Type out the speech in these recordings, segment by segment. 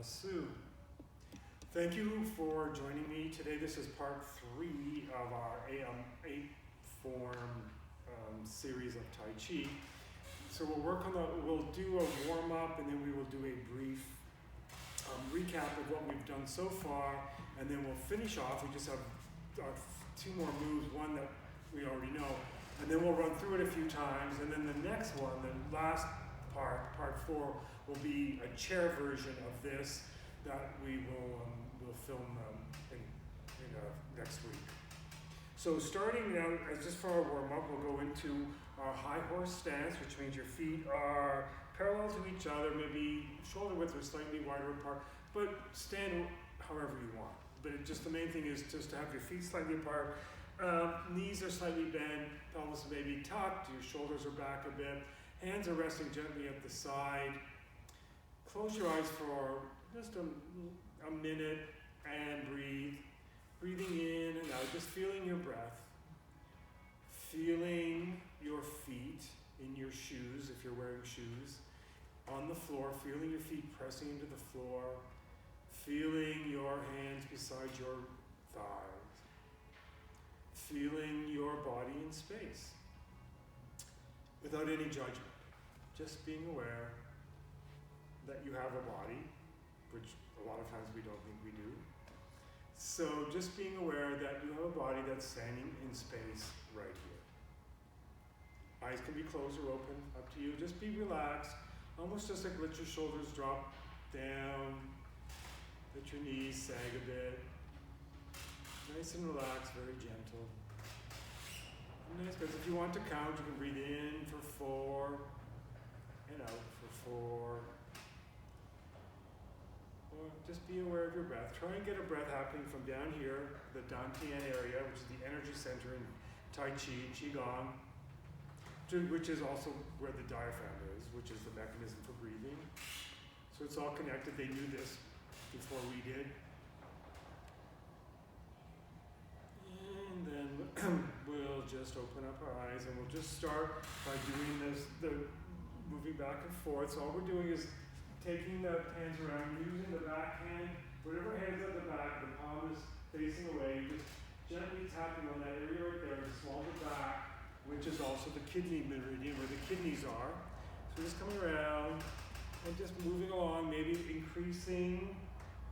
Sue. Thank you for joining me today. This is part 3 of our 8-form series of Tai Chi. So we'll do a warm-up and then we will do a brief recap of what we've done so far, and then we'll finish off. We just have 2 more moves, one that we already know, and then we'll run through it a few times, and then the next one, the last part 4, will be a chair version of this that we will film next week. So starting now, just for our warm-up, we'll go into our high horse stance, which means your feet are parallel to each other, maybe shoulder width or slightly wider apart, but stand however you want. But the main thing is just to have your feet slightly apart. Knees are slightly bent, pelvis may be tucked, your shoulders are back a bit, hands are resting gently at the side. Close your eyes for just a minute and breathe. Breathing in and out, just feeling your breath. Feeling your feet in your shoes, if you're wearing shoes, on the floor, feeling your feet pressing into the floor. Feeling your hands beside your thighs. Feeling your body in space. Without any judgment. Just being aware that you have a body, which a lot of times we don't think we do. So just being aware that you have a body that's standing in space right here. Eyes can be closed or open, up to you. Just be relaxed, almost just like let your shoulders drop down, let your knees sag a bit. Nice and relaxed, very gentle. Nice, because if you want to count, you can breathe in for 4 and out for 4. Or just be aware of your breath. Try and get a breath happening from down here, the Dantian area, which is the energy center in Tai Chi, Qigong, which is also where the diaphragm is, which is the mechanism for breathing. So it's all connected. They knew this before we did. And then we'll just open up our eyes and we'll just start by doing this, moving back and forth. So all we're doing is taking the hands around, using the back hand, whatever hand's at the back, the palm is facing away, just gently tapping on that area right there, the small of the back, which is also the kidney meridian, where the kidneys are. So just coming around and just moving along, maybe increasing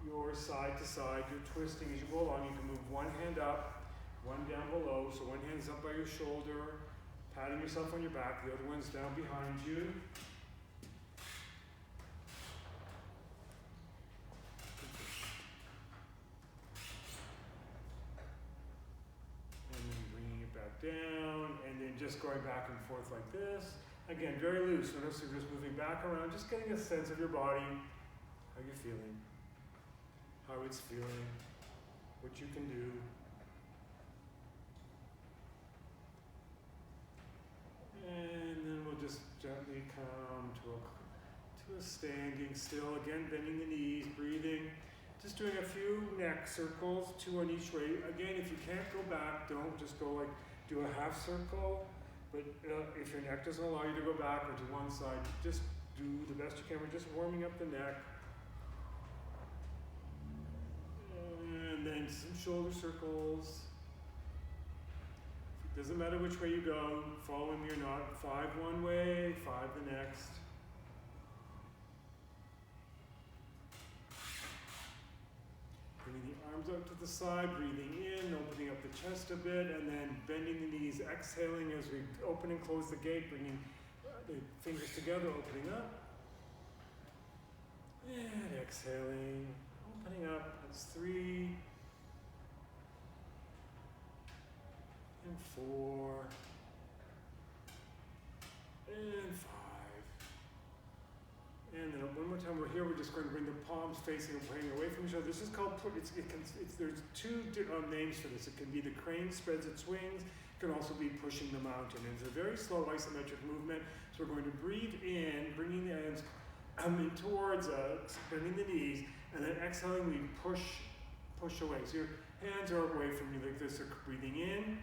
your side to side, you're twisting as you go along. You can move one hand up, one down below, so one hand's up by your shoulder, patting yourself on your back, the other one's down behind you. Down, and then just going back and forth like this. Again, very loose. Notice you're just moving back around, just getting a sense of your body, how you're feeling, how it's feeling, what you can do. And then we'll just gently come to a standing still. Again, bending the knees, breathing. Just doing a few neck circles, 2 on each way. Again, if you can't go back, don't just go like, do a half circle, but if your neck doesn't allow you to go back or to one side, just do the best you can. We're just warming up the neck. And then some shoulder circles. It doesn't matter which way you go, follow me or not. 5 one way, 5 the next. Bringing the arms out to the side, breathing in, opening up the chest a bit, and then bending the knees, exhaling as we open and close the gate, bringing the fingers together, opening up. And exhaling, opening up. That's 3. And 4. And 5. And then one more time, we're here, we're just going to bring the palms facing and pointing away from each other. This is called, there's 2 names for this. It can be the crane spreads its wings. It can also be pushing the mountain. And it's a very slow isometric movement. So we're going to breathe in, bringing the hands in towards us, bending the knees, and then exhaling, we push away. So your hands are away from you like this. So breathing in,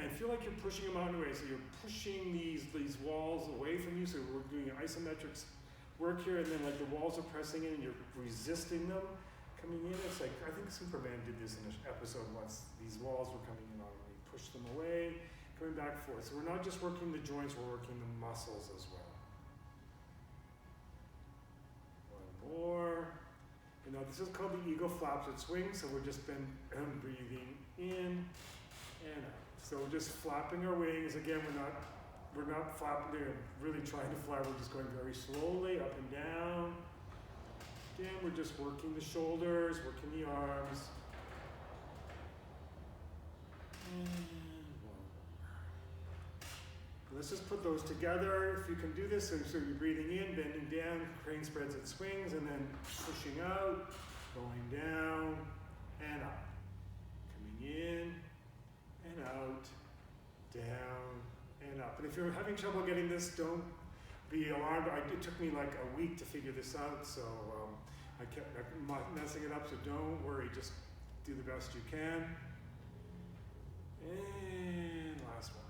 and feel like you're pushing a mountain away. So you're pushing these walls away from you. So we're doing an isometric work here, and then like the walls are pressing in and you're resisting them coming in. It's like, I think Superman did this in an episode once. These walls were coming in on him, he pushed them away, coming back and forth. So we're not just working the joints, we're working the muscles as well. One more. You know, this is called the eagle flaps and swings, so we're just been breathing in and out. So we're just flapping our wings. Again, we're not flapping there, really trying to fly. We're just going very slowly up and down. Again, we're just working the shoulders, working the arms. And one more. Let's just put those together. If you can do this, so you're breathing in, bending down, crane spreads and swings, and then pushing out, going down and up. Coming in and out, down and up. And if you're having trouble getting this, don't be alarmed. It took me like a week to figure this out, so I kept messing it up, so don't worry, just do the best you can. And last one.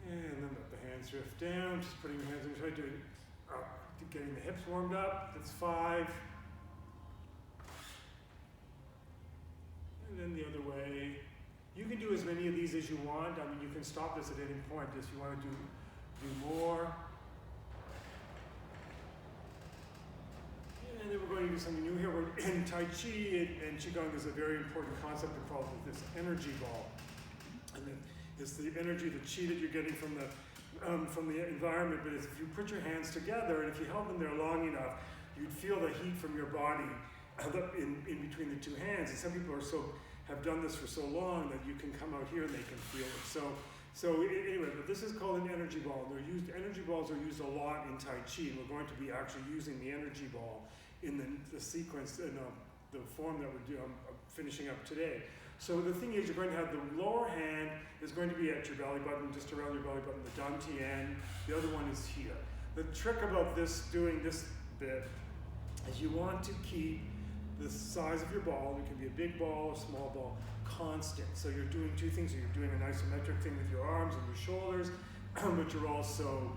And then let the hands drift down, just putting your hands in, try doing getting the hips warmed up. That's 5. And then the other way. You can do as many of these as you want. I mean, you can stop this at any point if you want to do more. And then we're going to do something new here. We're in Tai Chi and Qigong is a very important concept called this energy ball. And then it's the energy, the chi that you're getting from the environment. But if you put your hands together and if you held them there long enough, you'd feel the heat from your body in between the two hands. And some people have done this for so long that you can come out here and they can feel it. So anyway, but this is called an energy ball. Energy balls are used a lot in Tai Chi, and we're going to be actually using the energy ball in the sequence, in the form that we're finishing up today. So the thing is, you're going to have the lower hand is going to be at your belly button, just around your belly button, the dantian. The other one is here. The trick about doing this bit is you want to keep the size of your ball, it can be a big ball or small ball, constant. So you're doing two things. You're doing an isometric thing with your arms and your shoulders, but you're also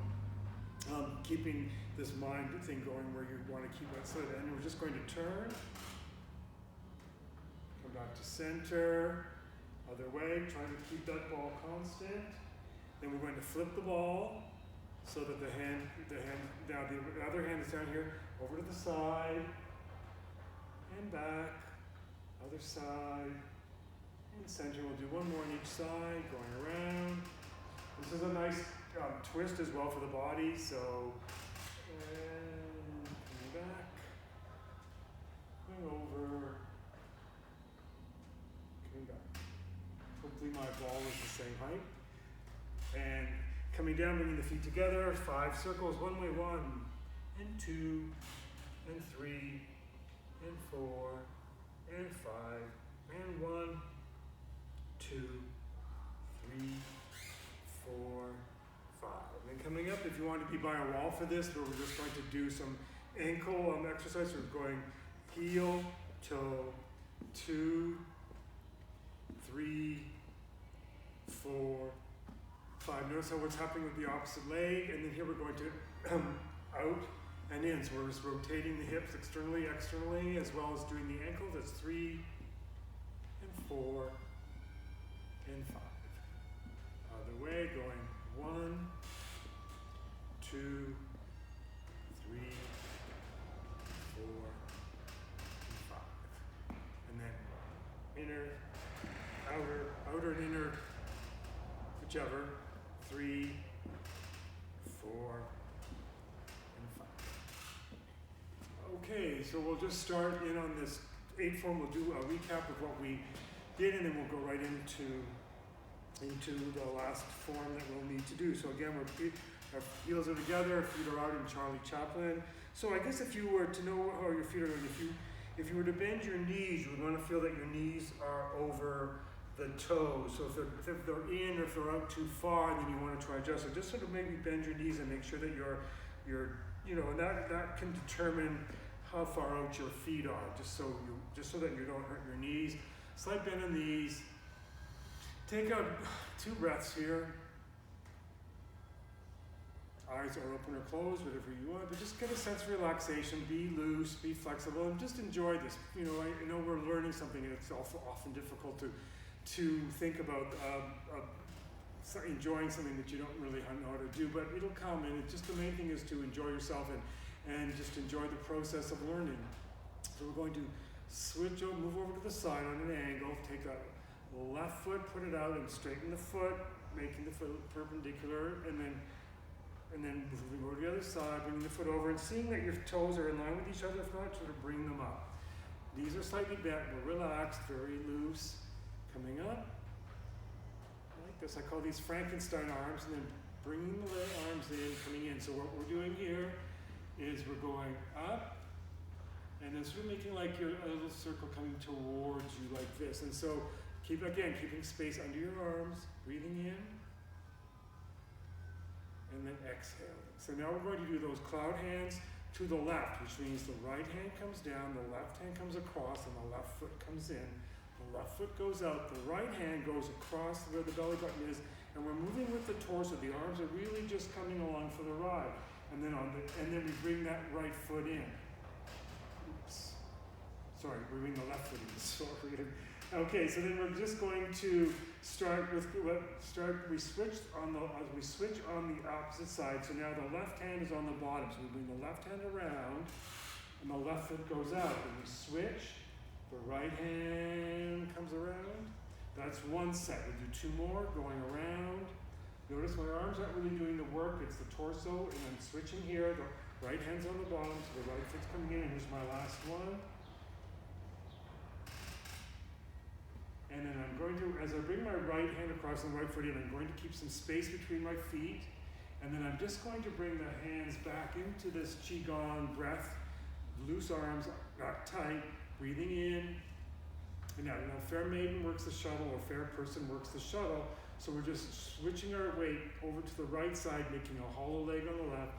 keeping this mind thing going where you want to keep it. So then we're just going to turn, come back to center, other way, trying to keep that ball constant. Then we're going to flip the ball so that the other hand is down here, over to the side, and back, other side, and center. We'll do one more on each side, going around. This is a nice twist as well for the body, so, and coming back, going over, coming back. Hopefully my ball is the same height. And coming down, bringing the feet together, 5 circles, one way, 1, and 2, and 3, and 4, and 5, and 1, 2, 3, 4, 5. And then coming up, if you want to be by a wall for this, we're just going to do some ankle exercise. We're going heel, toe, 2, 3, 4, 5. Notice how what's happening with the opposite leg, and then here we're going to out and in. So we're just rotating the hips externally, as well as doing the ankles. That's 3, and 4, and 5. Other way, going 1, 2, 3, 4, and 5. And then inner, outer and inner, whichever, 3, 4, and 5. Okay, so we'll just start in on this 8 form. We'll do a recap of what we did, and then we'll go right into the last form that we'll need to do. So again, our heels are together, our feet are out in Charlie Chaplin. So I guess if you were to know how your feet are going, if you were to bend your knees, you would want to feel that your knees are over the toes. So if they're in or if they're out too far, then you want to try adjust. So just sort of maybe bend your knees and make sure that you're and that can determine how far out your feet are, just so that you don't hurt your knees. Slight bend in the knees. Take out 2 breaths here. Eyes are open or closed, whatever you want, but just get a sense of relaxation, be loose, be flexible, and just enjoy this. You know, I know we're learning something, and it's often difficult to think about enjoying something that you don't really know how to do, but it'll come, and it's just the main thing is to enjoy yourself and just enjoy the process of learning. So we're going to move over to the side on an angle, take that left foot, put it out, and straighten the foot, making the foot perpendicular, and then moving over to the other side, bringing the foot over, and seeing that your toes are in line with each other. If not, sort of bring them up. Knees are slightly bent, we're relaxed, very loose. Coming up, like this. I call these Frankenstein arms, and then bringing the arms in, coming in. So what we're doing here is we're going up, and then sort of making like a little circle coming towards you like this. And so keeping space under your arms, breathing in, and then exhale. So now we're going to do those cloud hands to the left, which means the right hand comes down, the left hand comes across, and the left foot comes in. The left foot goes out, the right hand goes across where the belly button is, and we're moving with the torso. The arms are really just coming along for the ride. And then we bring that right foot in. Oops. Sorry, we bring the left foot in. Sorry. Okay, so then we're just going to we switch on the opposite side. So now the left hand is on the bottom. So we bring the left hand around, and the left foot goes out. And we switch. The right hand comes around. That's one set. We do two more, going around. Notice my arms aren't really doing the work. It's the torso, and I'm switching here. The right hand's on the bottom, so the right foot's coming in. And here's my last one. And then I'm going to, as I bring my right hand across and right foot in, I'm going to keep some space between my feet. And then I'm just going to bring the hands back into this Qigong breath. Loose arms, not tight, breathing in. And now, fair maiden works the shuttle, or fair person works the shuttle. So we're just switching our weight over to the right side, making a hollow leg on the left,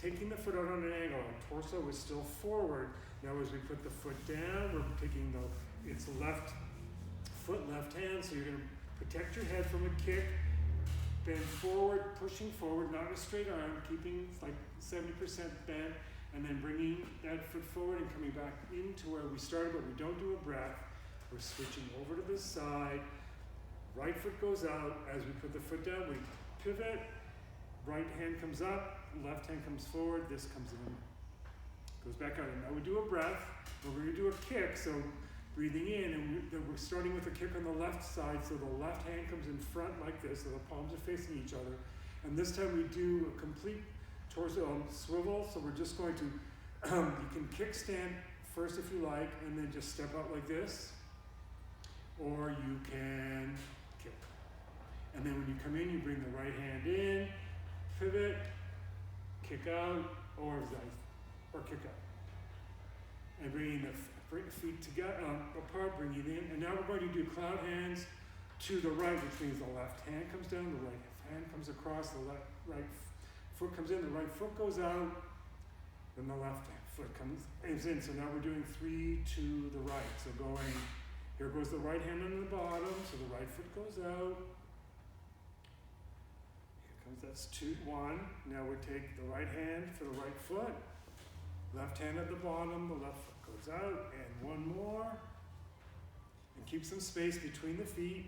taking the foot out on an angle. Our torso is still forward. Now as we put the foot down, we're taking it's left foot, left hand, so you're going to protect your head from a kick, bend forward, pushing forward, not a straight arm, keeping like 70% bent, and then bringing that foot forward and coming back into where we started, but we don't do a breath. We're switching over to this side. Right foot goes out. As we put the foot down, we pivot. Right hand comes up, left hand comes forward, this comes in, goes back out. And now we do a breath, but we're going to do a kick. So breathing in, and we're starting with a kick on the left side, so the left hand comes in front like this, so the palms are facing each other. And this time we do a complete torso swivel, so we're just going to, you can kickstand first if you like, and then just step out like this, or you can kick. And then when you come in, you bring the right hand in, pivot, kick out, or kick out. And bringing the feet together, apart, bringing in. And now we're going to do cloud hands to the right, which means the left hand comes down, the right hand comes across, the right foot comes in, the right foot goes out, then the left foot comes in. So now we're doing 3 to the right. So going, here goes the right hand on the bottom, so the right foot goes out. Here comes, that's 2, 1. Now we take the right hand for the right foot, left hand at the bottom, the left foot goes out, and one more. And keep some space between the feet.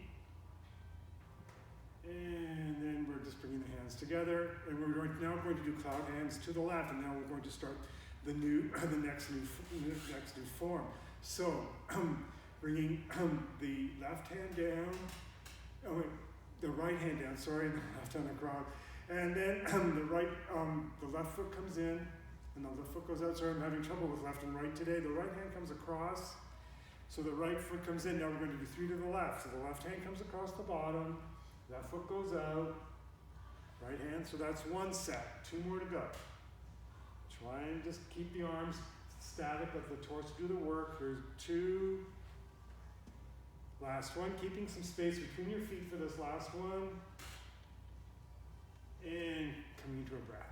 And then we're just bringing the hands together, and we're now going to do cloud hands to the left, and now we're going to start the next new form. So, bringing the left hand down, the right hand down, sorry, the left on the ground, and then the left foot comes in, and the left foot goes out. Sorry, I'm having trouble with left and right today. The right hand comes across, so the right foot comes in. Now we're going to do 3 to the left. So the left hand comes across the bottom, left foot goes out, right hand. So that's one set. 2 more to go. Try and just keep the arms static, let the torso do the work. Here's 2. Last one, keeping some space between your feet for this last one. And coming into a breath.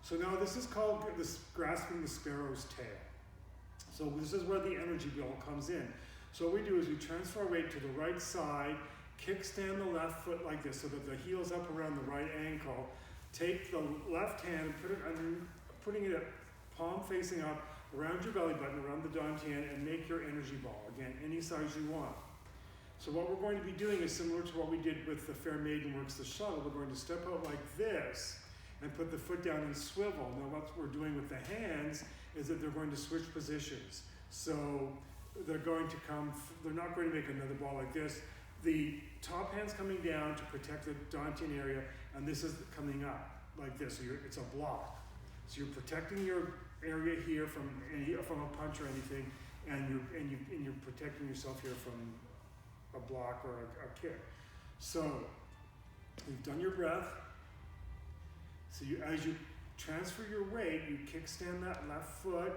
So now this is called grasping the sparrow's tail. So this is where the energy ball comes in. So what we do is we transfer our weight to the right side, kickstand the left foot like this so that the heel's up around the right ankle. take the left hand and put it under, putting it palm facing up around your belly button, around the dantian, and make your energy ball. Again, any size you want. So what we're going to be doing is similar to what we did with the Fair Maiden Works the shuttle. We're going to step out like this and put the foot down and swivel. Now what we're doing with the hands is that they're going to switch positions. So they're going to come, they're not going to make another ball like this. The top hand's coming down to protect the dantian area, and this is coming up like this. So it's a block. So you're protecting your area here from a punch or anything, and you're protecting yourself here from a block or a kick. So you've done your breath. So as you transfer your weight, you kickstand that left foot,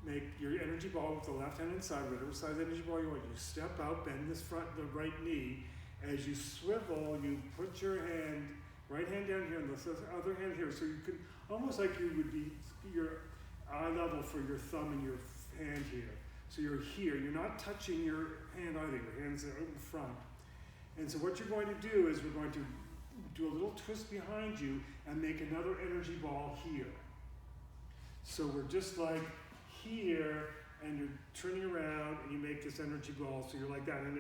make your energy ball with the left hand inside, whatever size energy ball you want. You step out, bend the right knee. As you swivel, you put your right hand down here and the other hand here. So you could, almost like you would be your eye level for your thumb and your hand here. So you're here, you're not touching your hand either, your hands are out in front. And so what you're going to do is we're going to do a little twist behind you and make another energy ball here. So we're just like here, and you're turning around and you make this energy ball, so you're like that, and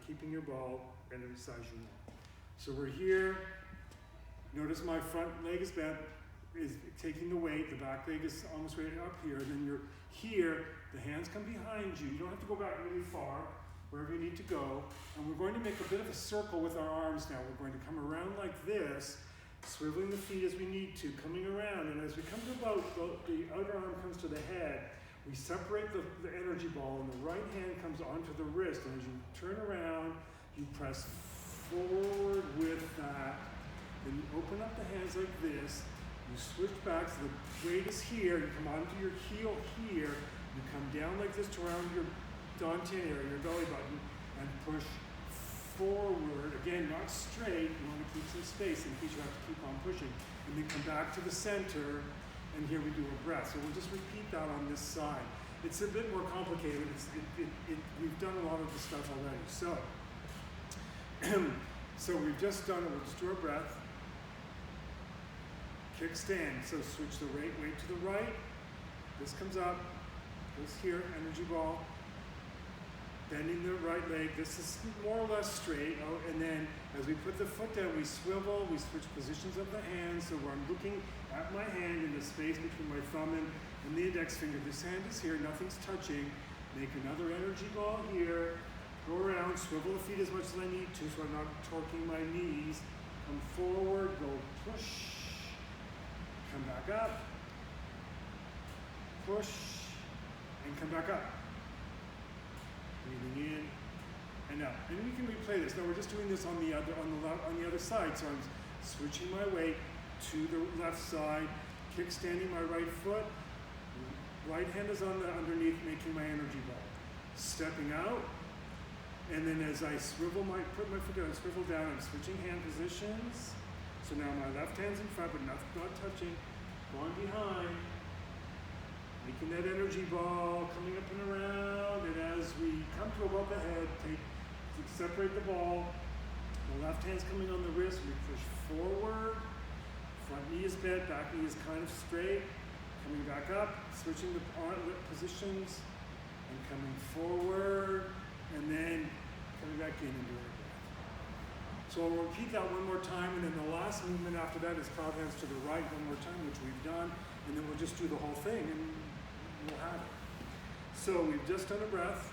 keeping your ball any size you want. So we're here, notice my front leg is bent, is taking the weight, the back leg is almost right up here, and then you're here, the hands come behind you, you don't have to go back really far, wherever you need to go, and we're going to make a bit of a circle with our arms now. We're going to come around like this, swiveling the feet as we need to, coming around, and as we come to about, the outer arm comes to the head, we separate the energy ball, and the right hand comes onto the wrist, and as you turn around, you press forward with that, then you open up the hands like this, you switch back, so the weight is here, you come onto your heel here, you come down like this to around your dantian area, your belly button, and push forward, again, not straight, you want to keep some space in case you have to keep on pushing, and then come back to the center, and here we do a breath. So we'll just repeat that on this side. It's a bit more complicated, we've done a lot of the stuff already. So, so we've just done it, we'll just do our breath. Kickstand, so switch the weight to the right, this comes up, goes here, energy ball, bending the right leg, this is more or less straight, and then as we put the foot down, we swivel, we switch positions of the hands, so where I'm looking at my hand in the space between my thumb and the index finger, this hand is here, nothing's touching, make another energy ball here, go around, swivel the feet as much as I need to so I'm not torquing my knees, come forward, go push, come back up, push, and come back up. Breathing in and out. And we can replay this. Now we're just doing this on the other side. So I'm switching my weight to the left side, kickstanding my right foot. Right hand is on the underneath, making my energy ball. Stepping out, and then as I put my foot down, swivel down, I'm switching hand positions. So now my left hand's in front, but not touching. Going behind, making that energy ball, coming up and around, and as we come to above the head, separate the ball. The left hand's coming on the wrist, we push forward. Front knee is bent, back knee is kind of straight. Coming back up, switching the positions, and coming forward, and then coming back in and doing it. So we'll repeat that one more time, and then the last movement after that is cloud hands to the right one more time, which we've done, and then we'll just do the whole thing, and we'll have it. So we've just done a breath.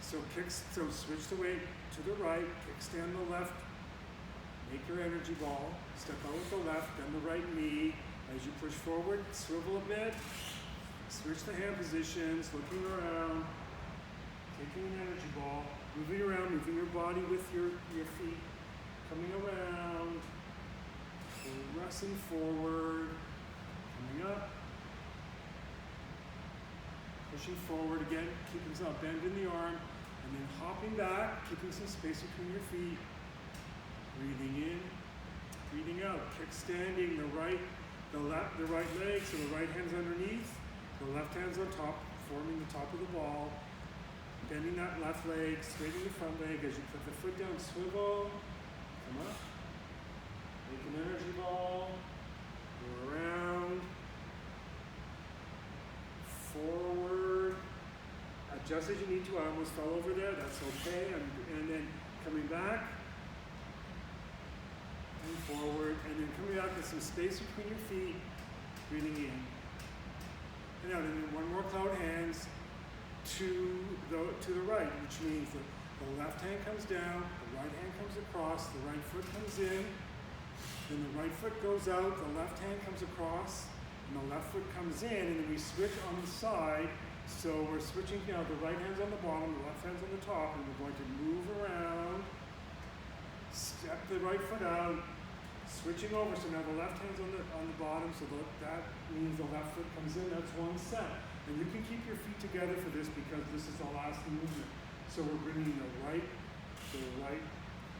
So switch the weight to the right, kickstand the left, make your energy ball, step out with the left, bend the right knee. As you push forward, swivel a bit, switch the hand positions, looking around, taking an energy ball, moving around, moving your body with your feet, coming around, pressing forward, coming up, pushing forward again, keeping some bend in the arm, and then hopping back, keeping some space between your feet, breathing in, breathing out, kickstanding the right leg, so the right hand's underneath, the left hand's on top, forming the top of the ball, bending that left leg, straightening the front leg as you put the foot down, swivel, come up, Take an energy ball, go around, forward, adjust as you need to. I almost fell over there, that's okay. And then coming back, and forward, and then coming out with some space between your feet, breathing in. And out, and then one more cloud hands to the right, which means that the left hand comes down, the right hand comes across, the right foot comes in, then the right foot goes out, the left hand comes across, and the left foot comes in, and then we switch on the side. So we're switching now, the right hand's on the bottom, the left hand's on the top, and we're going to move around, step the right foot out, switching over. So now the left hand's on the bottom, so that means the left foot comes in, that's one set. And you can keep your feet together for this because this is the last movement. So we're bringing the right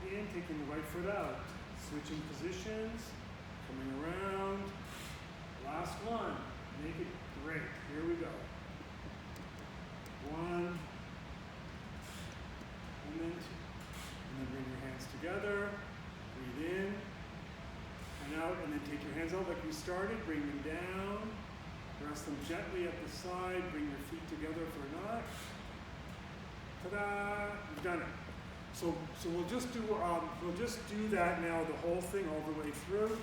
in, taking the right foot out, switching positions, coming around. Last one, make it great. Here we go. One, and then two. And then bring your hands together, breathe in, and out, and then take your hands out like we started, bring them down, rest them gently at the side, bring your feet together for a knot. Ta-da! You've done it. So we'll just do that now, the whole thing all the way through.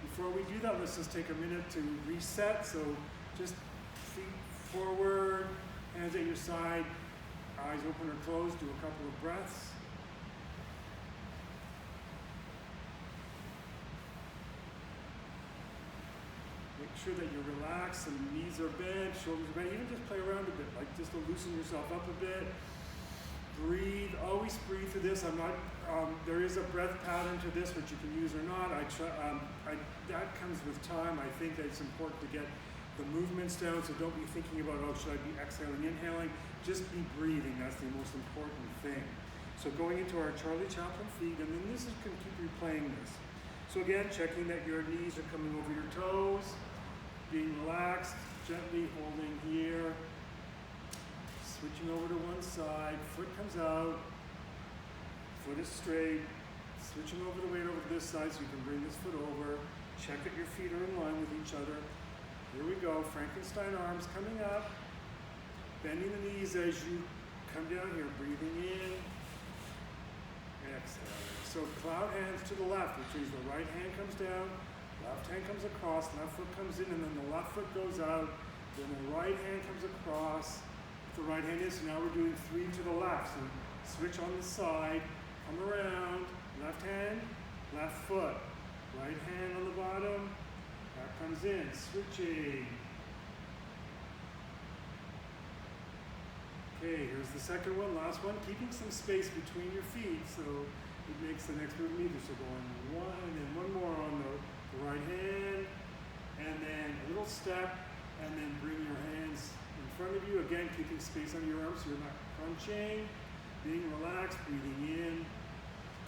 Before we do that, let's just take a minute to reset. So just feet forward, hands at your side, eyes open or closed, do a couple of breaths. Make sure that you're relaxed, and knees are bent, shoulders are bent. Even just play around a bit, like just to loosen yourself up a bit. Breathe, always breathe through this. There is a breath pattern to this, which you can use or not. That comes with time. I think that it's important to get the movements down, so don't be thinking about, oh, should I be exhaling, inhaling? Just be breathing, that's the most important thing. So going into our Charlie Chaplin feet, and then this is going to keep replaying this. So again, checking that your knees are coming over your toes, being relaxed, gently holding here, switching over to one side, foot comes out, foot is straight, switching over the weight over to this side so you can bring this foot over, check that your feet are in line with each other. Here we go, Frankenstein arms coming up, bending the knees as you come down here, breathing in, exhaling. So cloud hands to the left, which means the right hand comes down, left hand comes across, left foot comes in, and then the left foot goes out, then the right hand comes across, the right hand is, so now we're doing 3 to the left. So switch on the side, come around, left hand, left foot, right hand on the bottom, that comes in, switching. Okay, here's the second one, last one, keeping some space between your feet so it makes the next move easier. So going one, and then one more on the right hand, and then a little step, and then bring your hands in front of you, again keeping space on your arms so you're not crunching, being relaxed, breathing in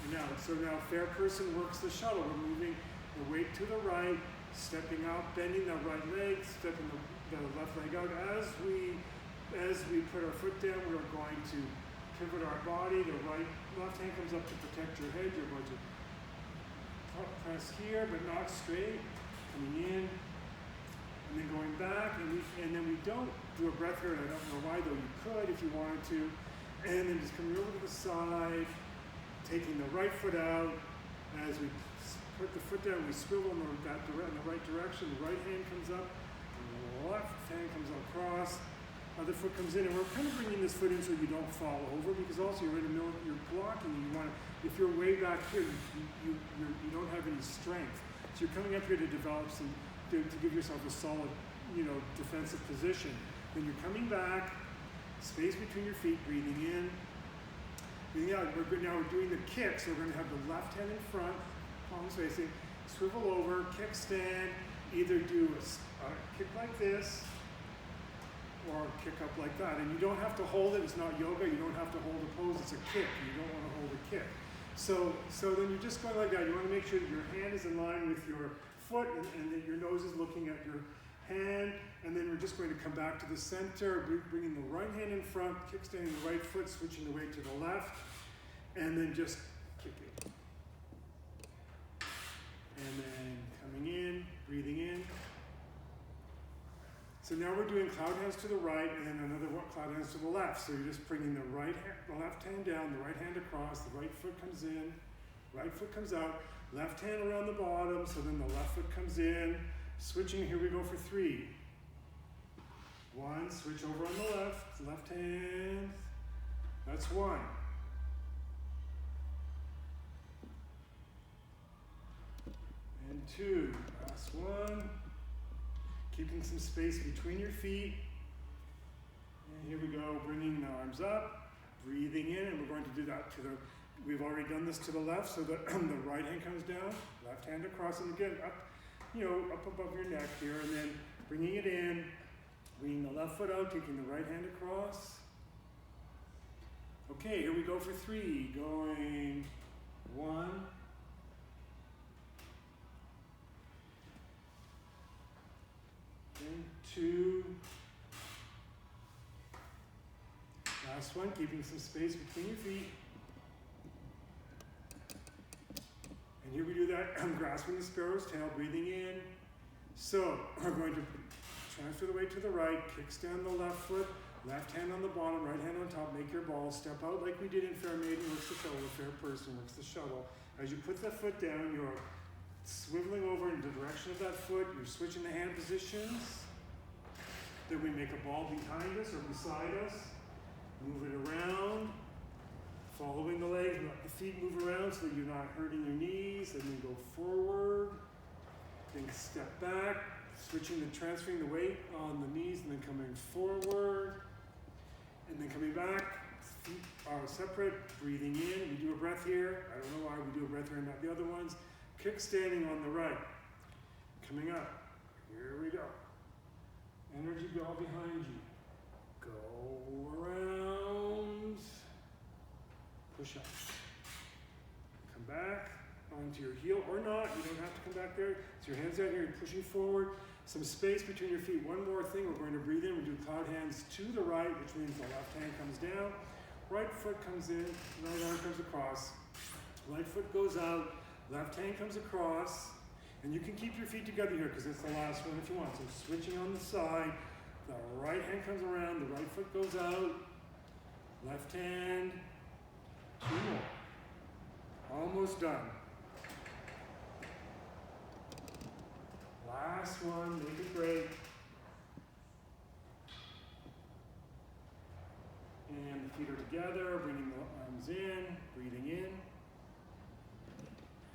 and out. So now fair person works the shuttle. We're moving the weight to the right, stepping out, bending the right leg, stepping the left leg out. As we put our foot down, we're going to pivot our body. The left hand comes up to protect your head. You're going to press here but not straight, coming in, and then going back, and then we don't do a breath here, and I don't know why, though you could if you wanted to, and then just coming over to the side, taking the right foot out. As we put the foot down, we swivel in the right direction, the right hand comes up, and the left hand comes across, other foot comes in, and we're kind of bringing this foot in so you don't fall over, because also you're in the middle, you're blocking, and you want to, if you're way back here, you don't have any strength. So you're coming up here to develop some, to give yourself a solid, defensive position. Then you're coming back, space between your feet, breathing in, breathing out. Now we're doing the kick, so we're going to have the left hand in front, palms facing, swivel over, kickstand, either do a kick like this, or kick up like that. And you don't have to hold it, it's not yoga, you don't have to hold a pose, it's a kick. You don't want to hold a kick. So then you're just going like that. You want to make sure that your hand is in line with your foot, and that your nose is looking at your hand, and then we're just going to come back to the center, bringing the right hand in front, kickstanding the right foot, switching the weight to the left, and then just kicking. And then coming in, breathing in. So now we're doing cloud hands to the right and then another cloud hands to the left. So you're just bringing the left hand down, the right hand across, the right foot comes in, right foot comes out, left hand around the bottom, so then the left foot comes in. Switching, here we go for 3. 1, switch over on the left hand. That's 1. And 2, last one. Keeping some space between your feet. And here we go, bringing the arms up, breathing in, and we're going to do that to the, we've already done this to the left, so the, the right hand comes down, left hand across, and again, up, up above your neck here, and then bringing it in, bringing the left foot out, taking the right hand across. Okay, here we go for 3, going 1, and 2, last one, keeping some space between your feet. And here we do that, grasping the sparrow's tail, breathing in. So, we're going to transfer the weight to the right, kickstand the left foot, left hand on the bottom, right hand on top, make your ball, step out like we did in Fair Maiden, works the shuttle, Fair Person works the shuttle. As you put that foot down, you're swiveling over in the direction of that foot, you're switching the hand positions. Then we make a ball behind us or beside us, move it around, following the legs, let the feet move around so that you're not hurting your knees, and then go forward, then step back, transferring the weight on the knees, and then coming forward, and then coming back, feet are separate, breathing in, we do a breath here, I don't know why we do a breath here and not the other ones, kickstanding on the right, coming up, here we go, energy ball behind you, go around, push up, come back onto your heel or not, you don't have to come back there, so your hands out here, you're pushing forward, some space between your feet. One more thing, we're going to breathe in, we do cloud hands to the right, which means the left hand comes down, right foot comes in, right arm comes across, right foot goes out, left hand comes across, and you can keep your feet together here because it's the last one if you want. So switching on the side, the right hand comes around, the right foot goes out, left hand, 2 more, almost done. Last one, make it great. And the feet are together, bringing the arms in, breathing in,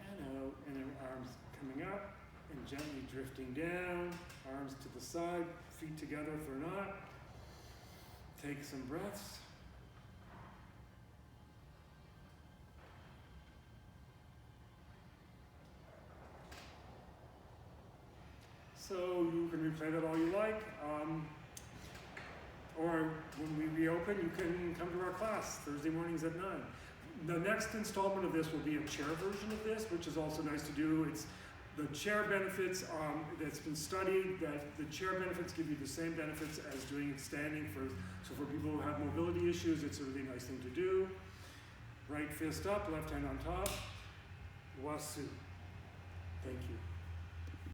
and out, and then arms coming up, and gently drifting down, arms to the side, feet together if they're not. Take some breaths. So you can replay that all you like, or when we reopen, you can come to our class Thursday mornings at 9. The next installment of this will be a chair version of this, which is also nice to do. It's the chair benefits that's been studied, that the chair benefits give you the same benefits as doing it standing. So for people who have mobility issues, it's a really nice thing to do. Right fist up, left hand on top. Wasu. Thank you.